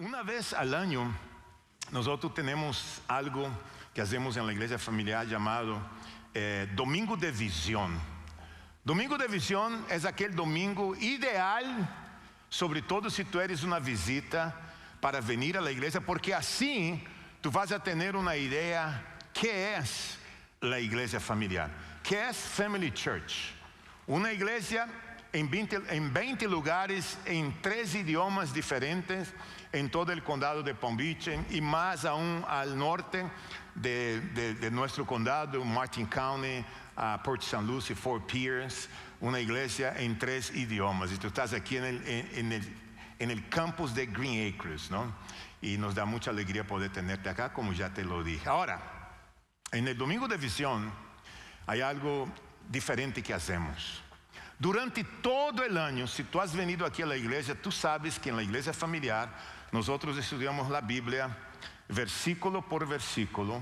Una vez al año, nosotros tenemos algo que hacemos en la iglesia familiar llamado Domingo de Visión. Domingo de Visión es aquel domingo ideal, sobre todo si tú eres una visita para venir a la iglesia, porque así tú vas a tener una idea qué es la iglesia familiar, qué es Family Church. Una iglesia en 20 lugares, en 3 idiomas diferentes, en todo el condado de Palm Beach y más aún al norte de nuestro condado, Martin County, Port St. Lucie, Fort Pierce, una iglesia en 3 idiomas. Y tú estás aquí en el campus de Green Acres, ¿no? Y nos da mucha alegría poder tenerte acá, como ya te lo dije. Ahora, en el Domingo de Visión hay algo diferente que hacemos. Durante todo el año, si tú has venido aquí a la iglesia, tú sabes que en la iglesia familiar nosotros estudiamos la Biblia versículo por versículo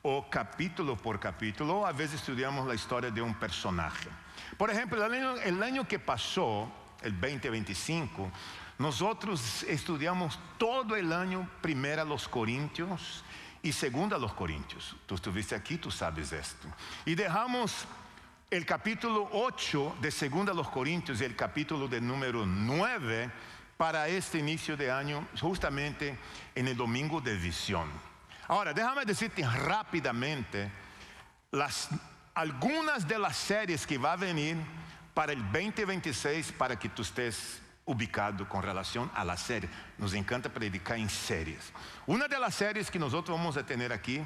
o capítulo por capítulo, o a veces estudiamos la historia de un personaje. Por ejemplo, el año que pasó, el 2025, nosotros estudiamos todo el año primero los Corintios y segundo los Corintios. Tú estuviste aquí, tú sabes esto. Y dejamos el capítulo 8 de segunda los Corintios y el capítulo de número 9 para este inicio de año, justamente en el Domingo de Visión. Ahora, déjame decirte rápidamente algunas de las series que va a venir para el 2026 para que tú estés ubicado con relación a la serie. Nos encanta predicar en series. Una de las series que nosotros vamos a tener aquí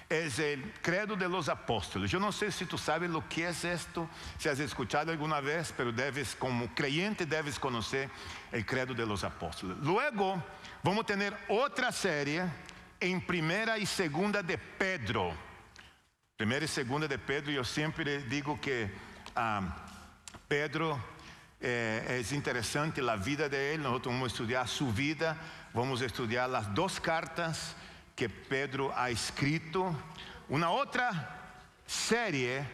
es el Credo de los Apóstoles. Yo no sé si tú sabes lo que es esto, si has escuchado alguna vez, pero como creyente debes conocer el Credo de los Apóstoles. Luego vamos a tener otra serie en Primera y Segunda de Pedro. Primera y Segunda de Pedro, yo siempre digo que Pedro es interesante la vida de él. Nosotros vamos a estudiar su vida, vamos a estudiar las 2 cartas que Pedro ha escrito. Una otra serie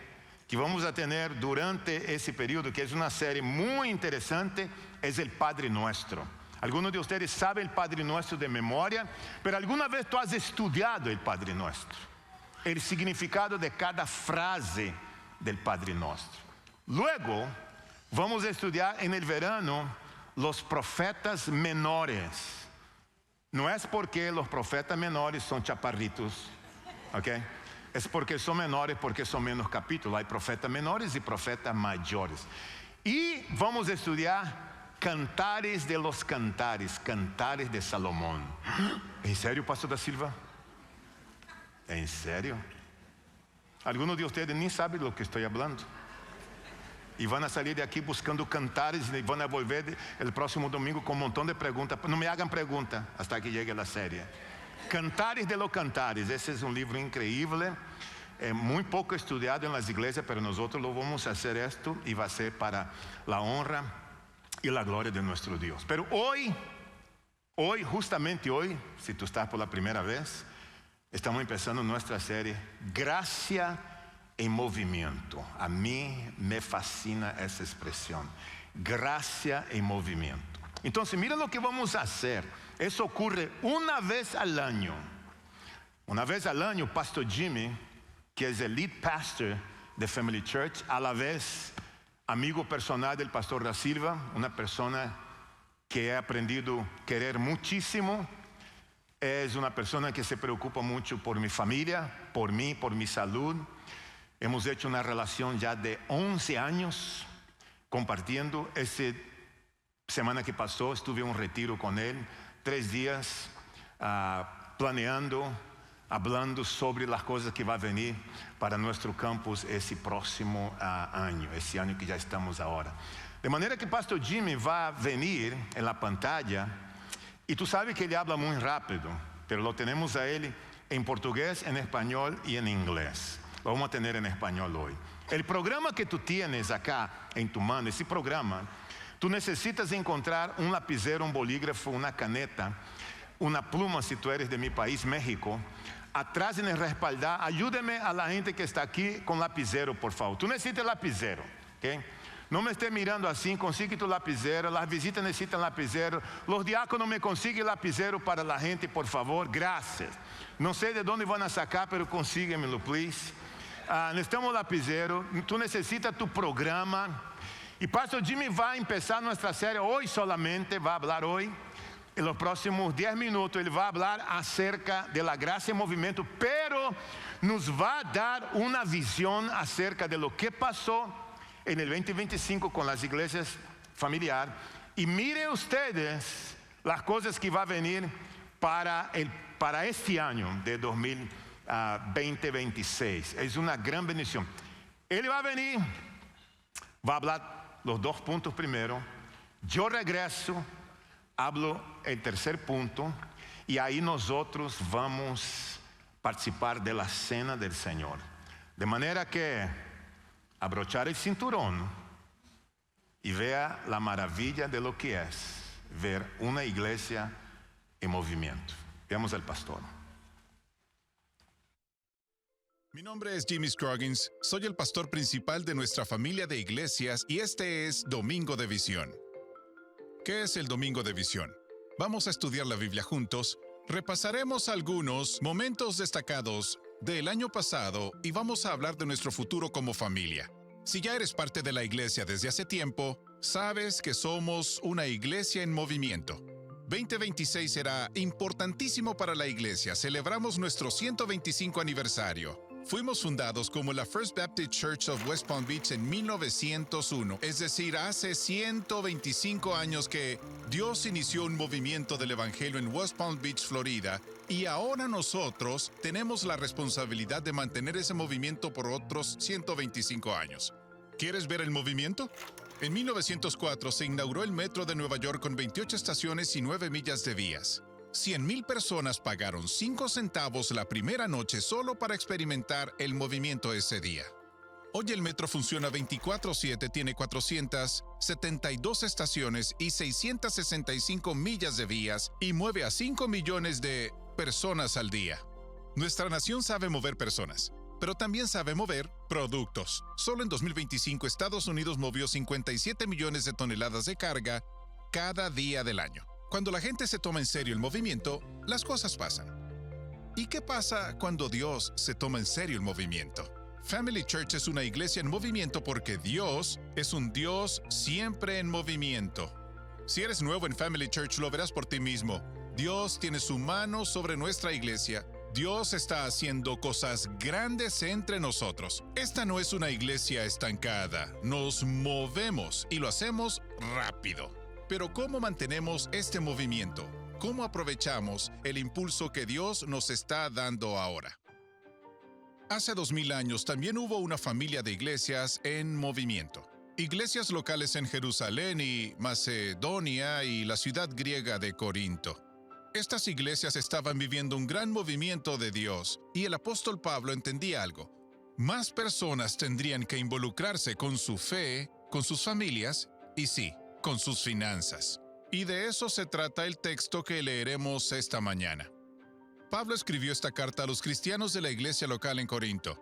que vamos a tener durante ese periodo, que es una serie muy interesante, es el Padre Nuestro. Algunos de ustedes saben el Padre Nuestro de memoria, pero alguna vez tú has estudiado el Padre Nuestro, el significado de cada frase del Padre Nuestro. Luego vamos a estudiar en el verano los profetas menores. No es porque los profetas menores son chaparritos, ¿ok? Es porque son menores, porque son menos capítulos. Hay profetas menores y profetas mayores. Y vamos a estudiar Cantares de los Cantares, Cantares de Salomón. ¿En serio, Pastor da Silva? ¿En serio? Algunos de ustedes ni saben lo que estoy hablando. Y van a salir de aquí buscando cantares y van a volver el próximo domingo con un montón de preguntas. No me hagan preguntas hasta que llegue la serie. Cantares de los Cantares. Ese es un libro increíble, muy poco estudiado en las iglesias, pero nosotros lo vamos a hacer esto y va a ser para la honra y la gloria de nuestro Dios. Pero hoy, justamente hoy, si tú estás por la primera vez, estamos empezando nuestra serie Gracia en movimiento. A mí me fascina esa expresión, gracia en movimiento. Entonces mira lo que vamos a hacer. Eso ocurre una vez al año. Una vez al año, Pastor Jimmy, que es el lead pastor de Family Church, a la vez amigo personal del Pastor da Silva, una persona que he aprendido a querer muchísimo. Es una persona que se preocupa mucho por mi familia, por mí, por mi salud. Hemos hecho una relación ya de 11 años compartiendo. Esta semana que pasó estuve en un retiro con él, 3 días planeando, hablando sobre las cosas que va a venir para nuestro campus ese próximo año, ese año que ya estamos ahora. De manera que Pastor Jimmy va a venir en la pantalla y tú sabes que él habla muy rápido, pero lo tenemos a él en portugués, en español y en inglés. Lo vamos a tener en español hoy. El programa que tú tienes acá en tu mano, ese programa, tú necesitas encontrar un lapicero, un bolígrafo, una caneta, una pluma si tú eres de mi país, México. Atrás en el respaldar, ayúdeme a la gente que está aquí con lapicero, por favor. Tú necesitas lapicero, ¿ok? Não me esteja mirando assim, consiga tu lapiseiro, las visitas necessitam lapiseiro, los diáconos me consiguen lapiseiro para la gente, por favor, graças. Não sei de onde vão sacar, pero consíguemelo, please. Necessitamos lapiseiro, tu necessitas tu programa. E pastor Jimmy vai começar nossa série hoje solamente, vai falar hoje. En los próximos 10 minutos ele vai falar acerca de la gracia en movimiento, pero nos va a dar una visión acerca de lo que pasó en el 2025 con las iglesias familiares. Y miren ustedes las cosas que va a venir para este año de 2026. Es una gran bendición. Él va a venir, va a hablar los 2 puntos primero. Yo regreso. Hablo el tercer punto y ahí nosotros vamos a participar de la cena del Señor. De manera que abrochar el cinturón y vea la maravilla de lo que es ver una iglesia en movimiento. Veamos al pastor. Mi nombre es Jimmy Scroggins, soy el pastor principal de nuestra familia de iglesias y este es Domingo de Visión. ¿Qué es el Domingo de Visión? Vamos a estudiar la Biblia juntos, repasaremos algunos momentos destacados del año pasado y vamos a hablar de nuestro futuro como familia. Si ya eres parte de la iglesia desde hace tiempo, sabes que somos una iglesia en movimiento. 2026 será importantísimo para la iglesia. Celebramos nuestro 125 aniversario. Fuimos fundados como la First Baptist Church of West Palm Beach en 1901, es decir, hace 125 años que Dios inició un movimiento del Evangelio en West Palm Beach, Florida, y ahora nosotros tenemos la responsabilidad de mantener ese movimiento por otros 125 años. ¿Quieres ver el movimiento? En 1904 se inauguró el Metro de Nueva York con 28 estaciones y 9 millas de vías. 100,000 personas pagaron 5 centavos la primera noche solo para experimentar el movimiento ese día. Hoy el metro funciona 24/7, tiene 472 estaciones y 665 millas de vías y mueve a 5 millones de personas al día. Nuestra nación sabe mover personas, pero también sabe mover productos. Solo en 2025 Estados Unidos movió 57 millones de toneladas de carga cada día del año. Cuando la gente se toma en serio el movimiento, las cosas pasan. ¿Y qué pasa cuando Dios se toma en serio el movimiento? Family Church es una iglesia en movimiento porque Dios es un Dios siempre en movimiento. Si eres nuevo en Family Church, lo verás por ti mismo. Dios tiene su mano sobre nuestra iglesia. Dios está haciendo cosas grandes entre nosotros. Esta no es una iglesia estancada. Nos movemos y lo hacemos rápido. Pero ¿cómo mantenemos este movimiento? ¿Cómo aprovechamos el impulso que Dios nos está dando ahora? Hace 2000 años también hubo una familia de iglesias en movimiento. Iglesias locales en Jerusalén y Macedonia y la ciudad griega de Corinto. Estas iglesias estaban viviendo un gran movimiento de Dios y el apóstol Pablo entendía algo. Más personas tendrían que involucrarse con su fe, con sus familias y sí, con sus finanzas. Y de eso se trata el texto que leeremos esta mañana. Pablo escribió esta carta a los cristianos de la iglesia local en Corinto.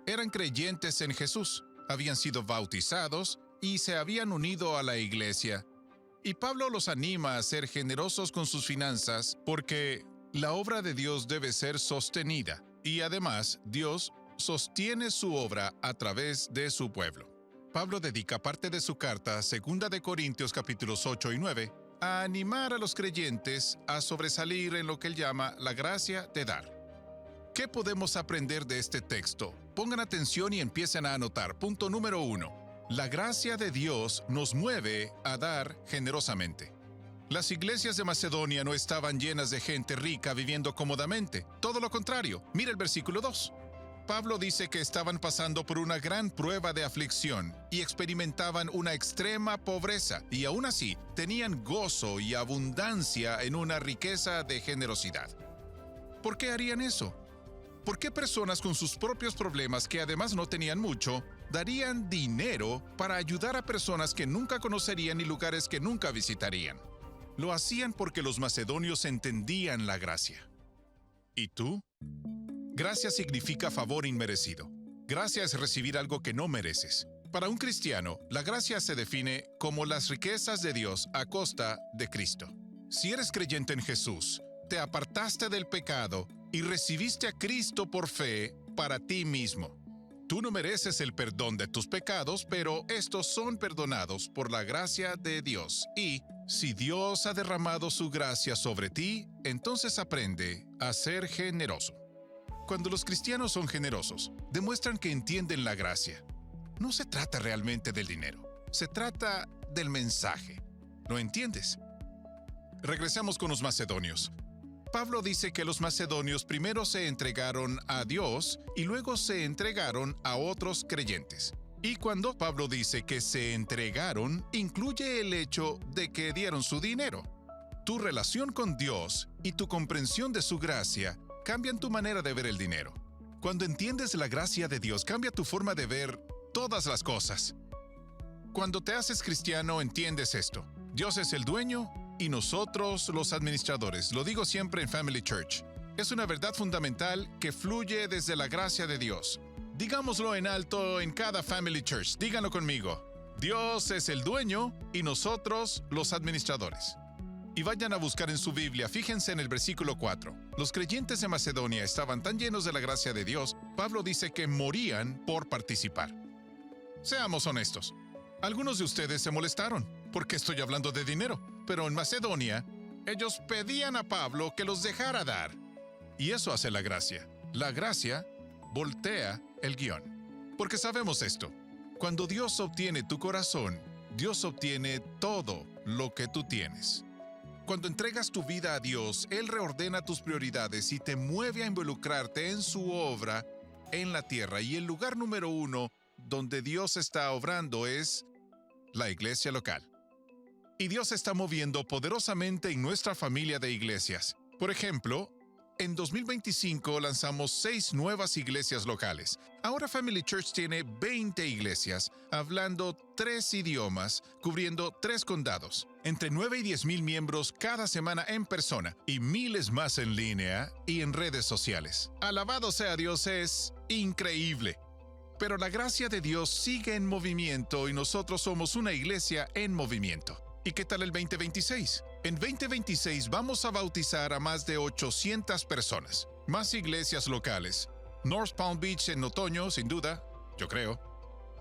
Eran creyentes en Jesús, habían sido bautizados y se habían unido a la iglesia. Y Pablo los anima a ser generosos con sus finanzas porque la obra de Dios debe ser sostenida y además Dios sostiene su obra a través de su pueblo. Pablo dedica parte de su carta, 2 de Corintios capítulos 8 y 9, a animar a los creyentes a sobresalir en lo que él llama la gracia de dar. ¿Qué podemos aprender de este texto? Pongan atención y empiecen a anotar. Punto número 1. La gracia de Dios nos mueve a dar generosamente. Las iglesias de Macedonia no estaban llenas de gente rica viviendo cómodamente. Todo lo contrario. Mira el versículo 2. Pablo dice que estaban pasando por una gran prueba de aflicción y experimentaban una extrema pobreza y aún así tenían gozo y abundancia en una riqueza de generosidad. ¿Por qué harían eso? ¿Por qué personas con sus propios problemas, que además no tenían mucho, darían dinero para ayudar a personas que nunca conocerían y lugares que nunca visitarían? Lo hacían porque los macedonios entendían la gracia. ¿Y tú? Gracia significa favor inmerecido. Gracia es recibir algo que no mereces. Para un cristiano, la gracia se define como las riquezas de Dios a costa de Cristo. Si eres creyente en Jesús, te apartaste del pecado y recibiste a Cristo por fe para ti mismo. Tú no mereces el perdón de tus pecados, pero estos son perdonados por la gracia de Dios. Y si Dios ha derramado su gracia sobre ti, entonces aprende a ser generoso. Cuando los cristianos son generosos, demuestran que entienden la gracia. No se trata realmente del dinero, se trata del mensaje. ¿Lo entiendes? Regresamos con los macedonios. Pablo dice que los macedonios primero se entregaron a Dios y luego se entregaron a otros creyentes. Y cuando Pablo dice que se entregaron, incluye el hecho de que dieron su dinero. Tu relación con Dios y tu comprensión de su gracia cambian tu manera de ver el dinero. Cuando entiendes la gracia de Dios, cambia tu forma de ver todas las cosas. Cuando te haces cristiano, entiendes esto. Dios es el dueño y nosotros los administradores. Lo digo siempre en Family Church. Es una verdad fundamental que fluye desde la gracia de Dios. Digámoslo en alto en cada Family Church. Díganlo conmigo. Dios es el dueño y nosotros los administradores. Y vayan a buscar en su Biblia, fíjense en el versículo 4. Los creyentes de Macedonia estaban tan llenos de la gracia de Dios, Pablo dice que morían por participar. Seamos honestos. Algunos de ustedes se molestaron porque estoy hablando de dinero, pero en Macedonia, ellos pedían a Pablo que los dejara dar. Y eso hace la gracia. La gracia voltea el guión. Porque sabemos esto. Cuando Dios obtiene tu corazón, Dios obtiene todo lo que tú tienes. Cuando entregas tu vida a Dios, Él reordena tus prioridades y te mueve a involucrarte en su obra en la tierra. Y el lugar número 1 donde Dios está obrando es la iglesia local. Y Dios está moviendo poderosamente en nuestra familia de iglesias. Por ejemplo, en 2025 lanzamos 6 nuevas iglesias locales. Ahora Family Church tiene 20 iglesias, hablando 3 idiomas, cubriendo 3 condados. Entre 9 y 10 mil miembros cada semana en persona y miles más en línea y en redes sociales. Alabado sea Dios, es increíble. Pero la gracia de Dios sigue en movimiento y nosotros somos una iglesia en movimiento. ¿Y qué tal el 2026? En 2026 vamos a bautizar a más de 800 personas. Más iglesias locales. North Palm Beach en otoño, sin duda, yo creo.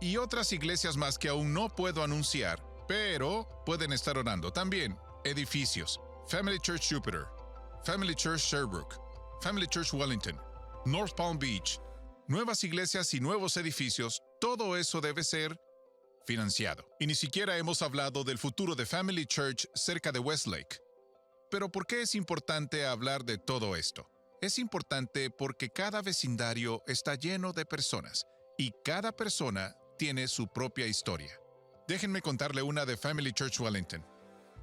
Y otras iglesias más que aún no puedo anunciar, pero pueden estar orando. También edificios. Family Church Jupiter, Family Church Sherbrooke, Family Church Wellington, North Palm Beach. Nuevas iglesias y nuevos edificios, todo eso debe ser financiado. Y ni siquiera hemos hablado del futuro de Family Church cerca de Westlake. Pero ¿por qué es importante hablar de todo esto? Es importante porque cada vecindario está lleno de personas y cada persona tiene su propia historia. Déjenme contarle una de Family Church Wellington.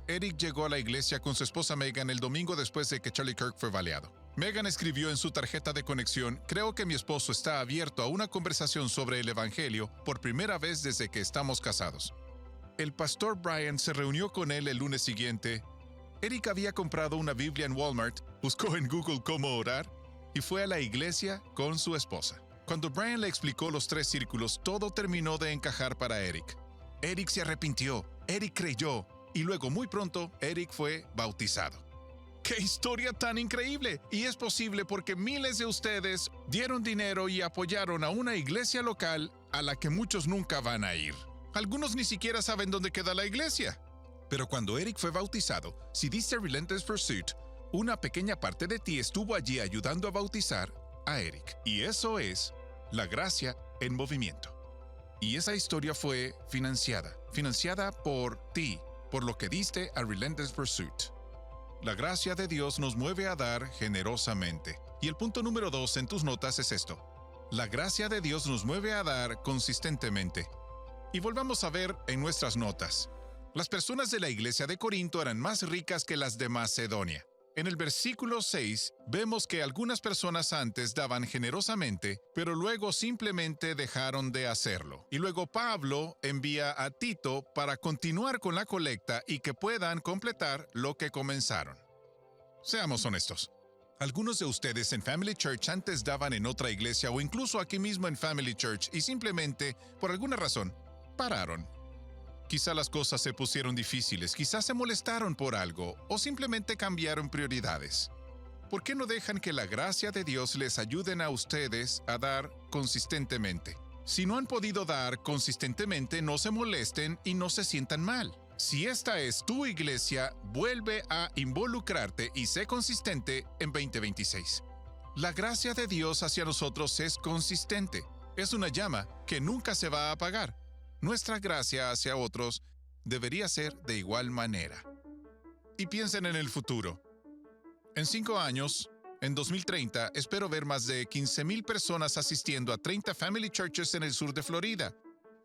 Eric llegó a la iglesia con su esposa Megan el domingo después de que Charlie Kirk fue baleado. Megan escribió en su tarjeta de conexión: creo que mi esposo está abierto a una conversación sobre el Evangelio por primera vez desde que estamos casados. El pastor Brian se reunió con él el lunes siguiente. Eric había comprado una Biblia en Walmart, buscó en Google cómo orar y fue a la iglesia con su esposa. Cuando Brian le explicó los 3 círculos, todo terminó de encajar para Eric. Eric se arrepintió, Eric creyó y luego muy pronto Eric fue bautizado. ¡Qué historia tan increíble! Y es posible porque miles de ustedes dieron dinero y apoyaron a una iglesia local a la que muchos nunca van a ir. Algunos ni siquiera saben dónde queda la iglesia. Pero cuando Eric fue bautizado, si diste Relentless Pursuit, una pequeña parte de ti estuvo allí ayudando a bautizar a Eric. Y eso es la gracia en movimiento. Y esa historia fue financiada por ti, por lo que diste a Relentless Pursuit. La gracia de Dios nos mueve a dar generosamente. Y el punto número 2 en tus notas es esto. La gracia de Dios nos mueve a dar consistentemente. Y volvamos a ver en nuestras notas. Las personas de la iglesia de Corinto eran más ricas que las de Macedonia. En el versículo 6 vemos que algunas personas antes daban generosamente, pero luego simplemente dejaron de hacerlo. Y luego Pablo envía a Tito para continuar con la colecta y que puedan completar lo que comenzaron. Seamos honestos. Algunos de ustedes en Family Church antes daban en otra iglesia o incluso aquí mismo en Family Church y simplemente, por alguna razón, pararon. Quizá las cosas se pusieron difíciles, quizás se molestaron por algo o simplemente cambiaron prioridades. ¿Por qué no dejan que la gracia de Dios les ayuden a ustedes a dar consistentemente? Si no han podido dar consistentemente, no se molesten y no se sientan mal. Si esta es tu iglesia, vuelve a involucrarte y sé consistente en 2026. La gracia de Dios hacia nosotros es consistente. Es una llama que nunca se va a apagar. Nuestra gracia hacia otros debería ser de igual manera. Y piensen en el futuro. En 5 años, en 2030, espero ver más de 15,000 personas asistiendo a 30 Family Churches en el sur de Florida.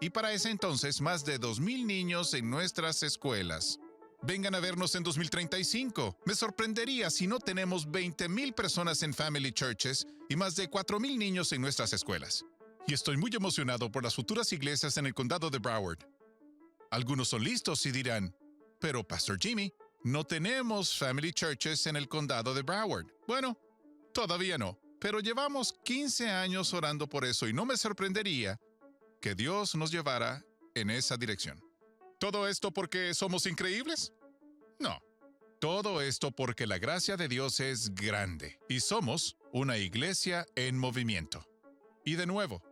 Y para ese entonces, más de 2,000 niños en nuestras escuelas. Vengan a vernos en 2035. Me sorprendería si no tenemos 20,000 personas en Family Churches y más de 4,000 niños en nuestras escuelas. Y estoy muy emocionado por las futuras iglesias en el condado de Broward. Algunos son listos y dirán, pero Pastor Jimmy, no tenemos Family Churches en el condado de Broward. Bueno, todavía no, pero llevamos 15 años orando por eso y no me sorprendería que Dios nos llevara en esa dirección. ¿Todo esto porque somos increíbles? No. Todo esto porque la gracia de Dios es grande y somos una iglesia en movimiento. Y de nuevo,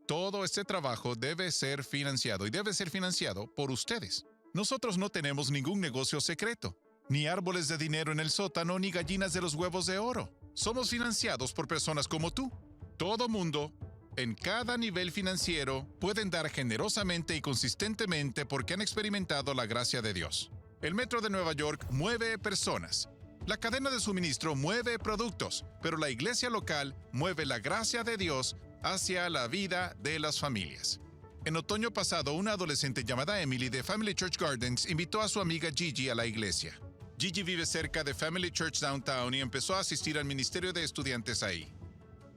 todo este trabajo debe ser financiado y debe ser financiado por ustedes. Nosotros no tenemos ningún negocio secreto, ni árboles de dinero en el sótano, ni gallinas de los huevos de oro. Somos financiados por personas como tú. Todo mundo, en cada nivel financiero, pueden dar generosamente y consistentemente porque han experimentado la gracia de Dios. El Metro de Nueva York mueve personas. La cadena de suministro mueve productos, pero la iglesia local mueve la gracia de Dios hacia la vida de las familias. En otoño pasado, una adolescente llamada Emily de Family Church Gardens invitó a su amiga Gigi a la iglesia. Gigi vive cerca de Family Church Downtown y empezó a asistir al ministerio de estudiantes ahí.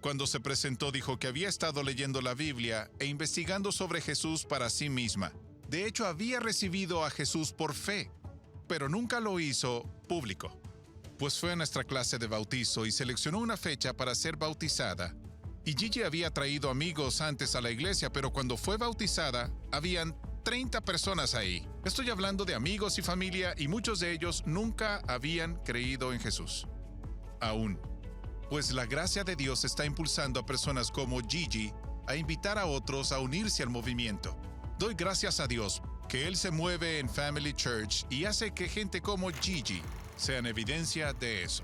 Cuando se presentó, dijo que había estado leyendo la Biblia e investigando sobre Jesús para sí misma. De hecho, había recibido a Jesús por fe, pero nunca lo hizo público. Pues fue a nuestra clase de bautizo y seleccionó una fecha para ser bautizada. Y Gigi había traído amigos antes a la iglesia, pero cuando fue bautizada, habían 30 personas ahí. Estoy hablando de amigos y familia, y muchos de ellos nunca habían creído en Jesús. Aún. Pues la gracia de Dios está impulsando a personas como Gigi a invitar a otros a unirse al movimiento. Doy gracias a Dios que Él se mueve en Family Church y hace que gente como Gigi sean evidencia de eso.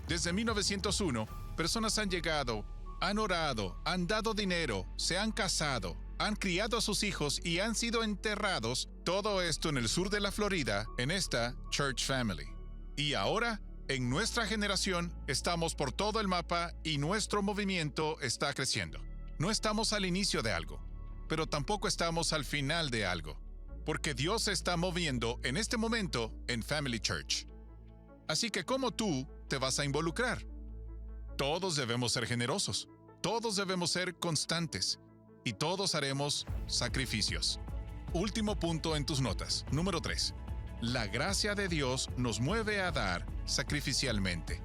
Desde 1901, personas han llegado, han orado, han dado dinero, se han casado, han criado a sus hijos y han sido enterrados, todo esto en el sur de la Florida, en esta Church Family. Y ahora, en nuestra generación, estamos por todo el mapa y nuestro movimiento está creciendo. No estamos al inicio de algo, pero tampoco estamos al final de algo, porque Dios se está moviendo en este momento en Family Church. Así que, ¿cómo tú te vas a involucrar? Todos debemos ser generosos, todos debemos ser constantes y todos haremos sacrificios. Último punto en tus notas, número 3. La gracia de Dios nos mueve a dar sacrificialmente.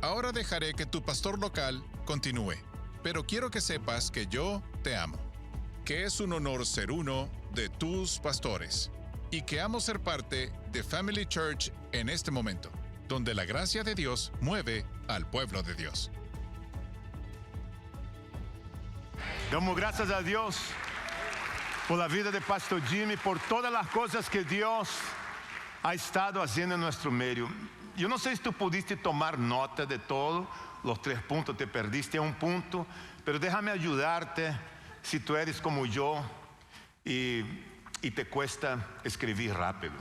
Ahora dejaré que tu pastor local continúe, pero quiero que sepas que yo te amo, que es un honor ser uno de tus pastores y que amo ser parte de Family Church en este momento, donde la gracia de Dios mueve al pueblo de Dios. Damos gracias a Dios por la vida de Pastor Jimmy, por todas las cosas que Dios ha estado haciendo en nuestro medio. Yo no sé si tú pudiste tomar nota de todo, los 3 puntos, te perdiste un punto, pero déjame ayudarte si tú eres como yo y te cuesta escribir rápido.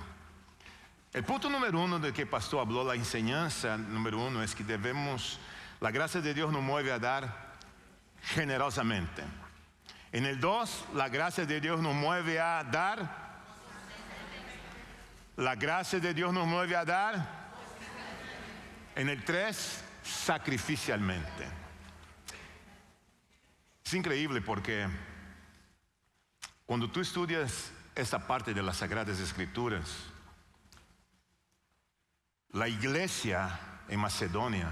El punto número 1 de que el pastor habló, la enseñanza número 1 es que la gracia de Dios nos mueve a dar generosamente. En el 2, la gracia de Dios nos mueve a dar. La gracia de Dios nos mueve a dar. En el 3, sacrificialmente. Es increíble porque cuando tú estudias esta parte de las Sagradas Escrituras, la iglesia en Macedonia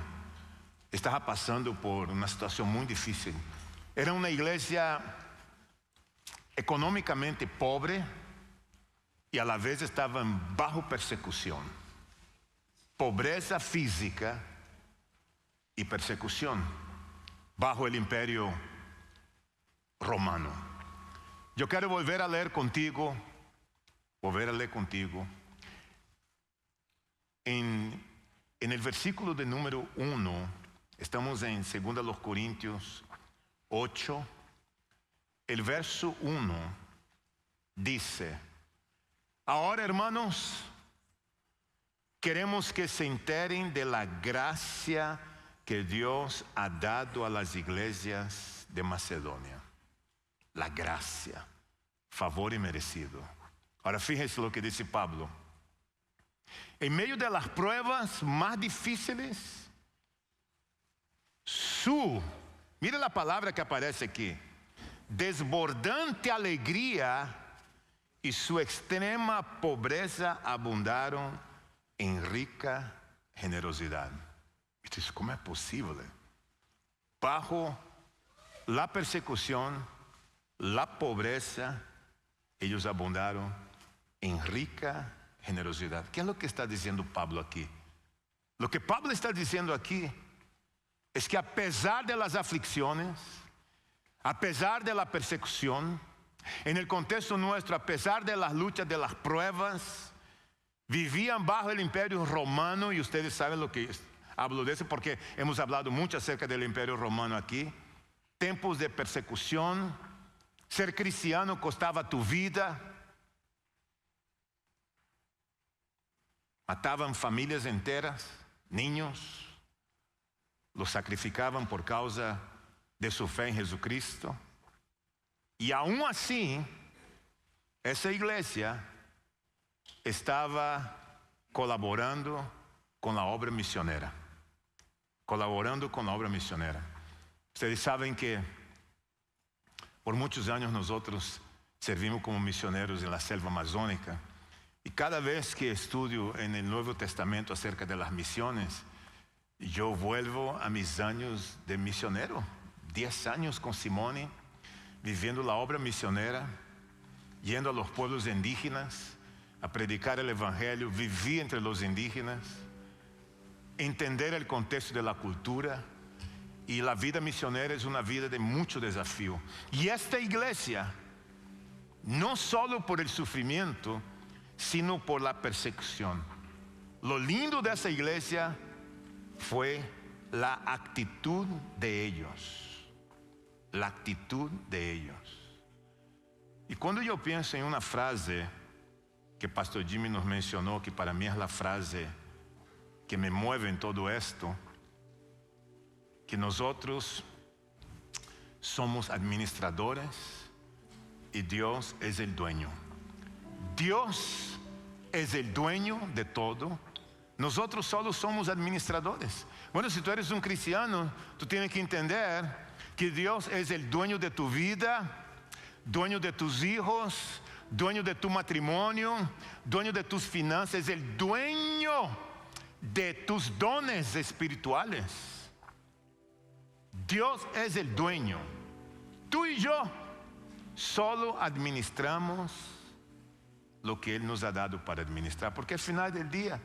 estaba pasando por una situación muy difícil. Era una iglesia económicamente pobre y a la vez estaban bajo persecución. Pobreza física y persecución bajo el imperio romano. Yo quiero volver a leer contigo en el versículo de número 1, estamos en 2 Corintios 8, el verso 1 dice: ahora, hermanos, queremos que se enteren de la gracia que Dios ha dado a las iglesias de Macedonia. La gracia, favor inmerecido. Ahora fíjense lo que dice Pablo. En medio de las pruebas más difíciles, mira la palabra que aparece aquí, desbordante alegría y su extrema pobreza abundaron en rica generosidad. Entonces, ¿cómo es posible? Bajo la persecución, la pobreza, ellos abundaron en rica generosidad. ¿Qué es lo que está diciendo Pablo aquí? Lo que Pablo está diciendo aquí es que a pesar de las aflicciones, a pesar de la persecución, en el contexto nuestro, a pesar de las luchas, de las pruebas, vivían bajo el imperio romano, y ustedes saben lo que hablo de eso porque hemos hablado mucho acerca del imperio romano aquí. Tiempos de persecución, ser cristiano costaba tu vida, mataban familias enteras, niños, los sacrificaban por causa de su fe en Jesucristo. Y aún así, esa iglesia estaba colaborando con la obra misionera. Ustedes saben que por muchos años nosotros servimos como misioneros en la selva amazónica. Y cada vez que estudio en el Nuevo Testamento acerca de las misiones, yo vuelvo a mis años de misionero. 10 años con Simone, viviendo la obra misionera, yendo a los pueblos indígenas, a predicar el evangelio, viví entre los indígenas, entender el contexto de la cultura. Y la vida misionera es una vida de mucho desafío. Y esta iglesia, no solo por el sufrimiento, sino por la persecución. Lo lindo de esa iglesia fue la actitud de ellos. La actitud de ellos. Y cuando yo pienso en una frase que Pastor Jimmy nos mencionó, que para mí es la frase que me mueve en todo esto, que nosotros somos administradores y Dios es el dueño. Dios es el dueño de todo. Nosotros solo somos administradores. Bueno, si tú eres un cristiano, tú tienes que entender que Dios es el dueño de tu vida, dueño de tus hijos, dueño de tu matrimonio, dueño de tus finanzas, es el dueño de tus dones espirituales. Dios es el dueño. Tú y yo solo administramos lo que Él nos ha dado para administrar, porque al final del día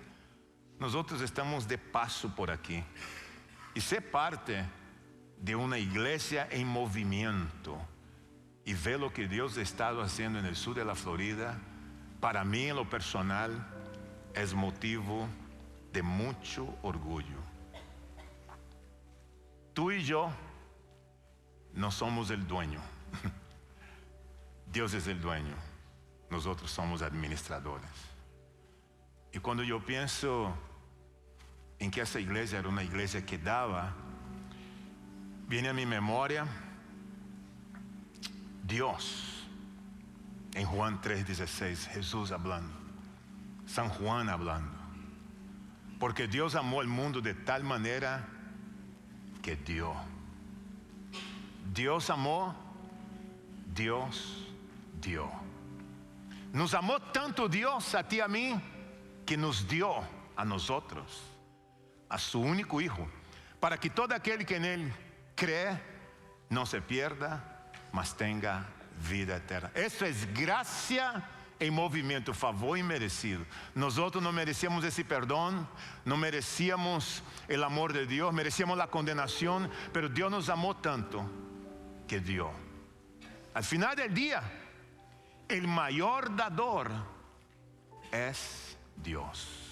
nosotros estamos de paso por aquí, y ser parte de una iglesia en movimiento y ver lo que Dios ha estado haciendo en el sur de la Florida, para mí en lo personal es motivo de mucho orgullo. Tú y yo no somos el dueño. Dios es el dueño. Nosotros somos administradores. Y cuando yo pienso en que esa iglesia era una iglesia que daba, viene a mi memoria Dios en Juan 3:16, Jesús hablando, San Juan hablando. Porque Dios amó el mundo de tal manera que dio. Dios amó, Dios dio. Nos amó tanto Dios a ti y a mí, que nos dio a nosotros a su único Hijo, para que todo aquel que en Él cree no se pierda, mas tenga vida eterna. Eso es gracia en movimiento, favor inmerecido. Nosotros no merecíamos ese perdón, no merecíamos el amor de Dios, merecíamos la condenación, pero Dios nos amó tanto que dio. Al final del día, el mayor dador es Dios.